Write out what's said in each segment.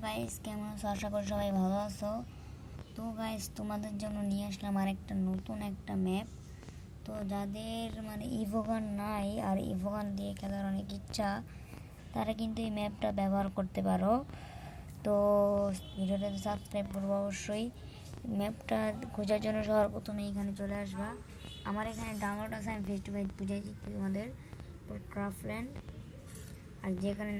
Guys, কেমন আছো? আশা করি সবাই ভালো আছো। তো গাইস, তোমাদের জন্য নিয়ে আসলাম আরেকটা নতুন একটা ম্যাপ। তো যাদের মানে ইভোগান নাই আর ইভোগান দিয়ে খেলার অনেক ইচ্ছা, তারা কিন্তু এই ম্যাপটা ব্যবহার করতে পারো। তো ভিডিওটাতে সাবস্ক্রাইব করবো অবশ্যই। ম্যাপটা খোঁজার জন্য সবার প্রথমে এখানে চলে আসবা। আমার এখানে ডাউনলোড আছে, আমি ফেস টু ফেস বুঝাই দিচ্ছি তোমাদের। ক্রাফটল্যান্ড, আর যেখানে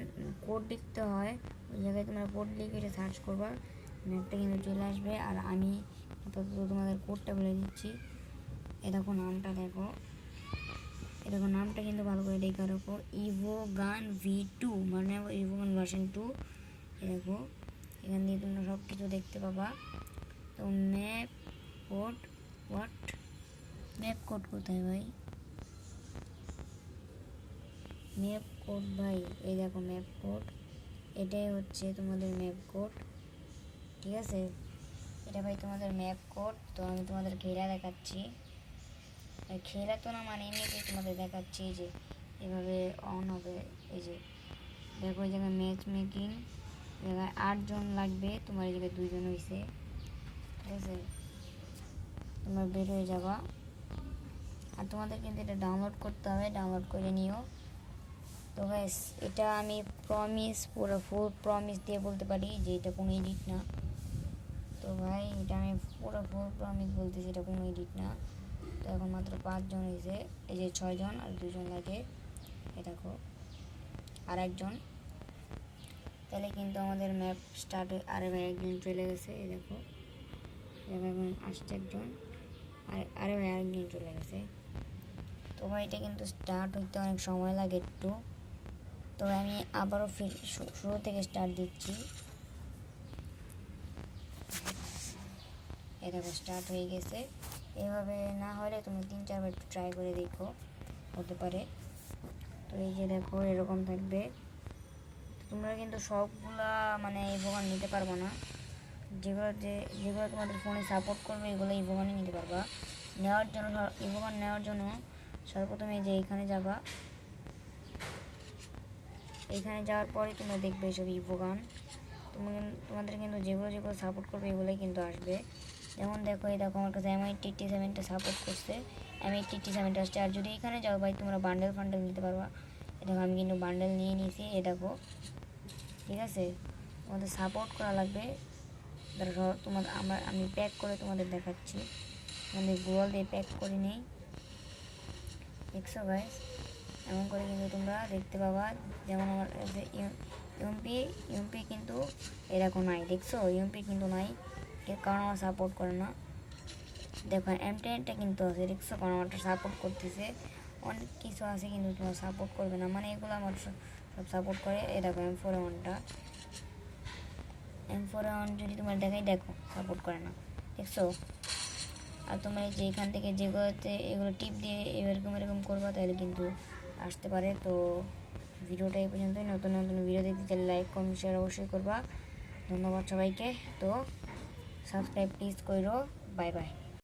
কোড লিখতে হয় ওই জায়গায় তোমরা কোড লিখে এটা সার্চ করবা, ম্যাপটা কিন্তু চলে আসবে। আর আমি আপাতত তোমাদের কোডটা বলে দিচ্ছি। এ দেখো নামটা, দেখো এ দেখো নামটা কিন্তু ভালো করে দেখে রাখো, ইভোগান V2, মানে ইভোগান ভার্সন 2। এ দেখো এখান দিয়ে তোমরা সব কিছু দেখতে পাবা। তো ম্যাপ কোড, ম্যাপ কোড কোথায় ভাই? ম্যাপ কোড ভাই, এই দেখো ম্যাপ কোড, এটাই হচ্ছে তোমাদের ম্যাপ কোড। ঠিক আছে, এটা ভাই তোমাদের ম্যাপ কোড। তো আমি তোমাদের খেলা দেখাচ্ছি, খেলা তো না মানে এমনিতেই তোমাদের দেখাচ্ছি যে এভাবে অন হবে। এই যে দেখো এই জায়গায় ম্যাচ মেকিং, জায়গায় 8 জন লাগবে, তোমার এই জায়গায় 2 জন হয়েছে। ঠিক আছে, তোমরা বের হয়ে যাবা। আর তোমাদের কিন্তু এটা ডাউনলোড করতে হবে, ডাউনলোড করে নিও। তো গাইস, এটা আমি প্রমিস, পুরো ফুল প্রমিস দিয়ে বলতে পারি যে এটা কোনো এডিট না। তো ভাই এটা আমি পুরো ফুল প্রমিস বলতেছি, এটা কোনো এডিট না। তো এখন মাত্র 5 জন হয়েছে, এই যে 6 জন আর 2 জন লাগে। এ দেখো আর একজন, তাহলে কিন্তু আমাদের ম্যাপ স্টার্ট। আরে ভাই একজন চলে গেছে, এই দেখো এখন আসছে একজন, আরে ভাই আরেকজন চলে গেছে। তো ভাই এটা কিন্তু স্টার্ট হইতে অনেক সময় লাগে একটু। তো আমি আবারও শুরু থেকে স্টার্ট দিচ্ছি। এই দেখো স্টার্ট হয়ে গেছে। এভাবে না হলে তুমি 3-4 বার ট্রাই করে দেখো, হতে পারে। তো এই যে দেখো এরকম থাকবে। তোমরা কিন্তু সবগুলা মানে ইভোগান নিতে পারবো না, যেগুলো তোমাদের ফোনে সাপোর্ট করবে এগুলো ইভোগানই নিতে পারবা। নেওয়ার জন্য ইভোগান নেওয়ার জন্য সর্বপ্রথমে যে এখানে যাবা, এখানে যাওয়ার পরে তোমরা দেখবে এসব ইভোগান। তোমাদের কিন্তু যেগুলো সাপোর্ট করবে এগুলোই কিন্তু আসবে। যেমন দেখো, এই দেখো আমার কাছে MI-TT7টা সাপোর্ট করছে, MI-TT7টা আসছে। আর যদি এখানে যাও ভাই তোমরা বান্ডেল নিতে পারবা। এ দেখো আমি কিন্তু বান্ডেল নিয়ে নিয়েছি, এ দেখো। ঠিক আছে, তোমাদের সাপোর্ট করা লাগবে। দেখো আমি প্যাক করে তোমাদের দেখাচ্ছি, আমাদের গুগল দিয়ে প্যাক করে নেই। দেখছো গাইস, এমন করে কিন্তু তোমরা দেখতে পাবা। যেমন আমার ইউএমপি কিন্তু এরকম নাই, দেখছো ইউএমপি কিন্তু নাই, এর কারণ আমার সাপোর্ট করে না। দেখো M10টা কিন্তু আছে, দেখছো কারণ আমারটা সাপোর্ট করতেছে। অনেক কিছু আছে কিন্তু তোমার সাপোর্ট করবে না, মানে এগুলো আমার সব সাপোর্ট করে। এই দেখো M4A1 যদি তোমার দেখাই, দেখো সাপোর্ট করে না, দেখছো। আর তোমরা এই যে এখান থেকে যেগুলোতে এগুলো টিপ দিয়ে এরকম করবা, তাহলে কিন্তু আসতে পারে। তো ভিডিওটা এই পর্যন্তই। নতুন ভিডিও দেখতে চাইলে লাইক কমেন্ট শেয়ার অবশ্যই করবা। ধন্যবাদ সবাইকে। তো সাবস্ক্রাইব প্লিজ করো। Bye bye.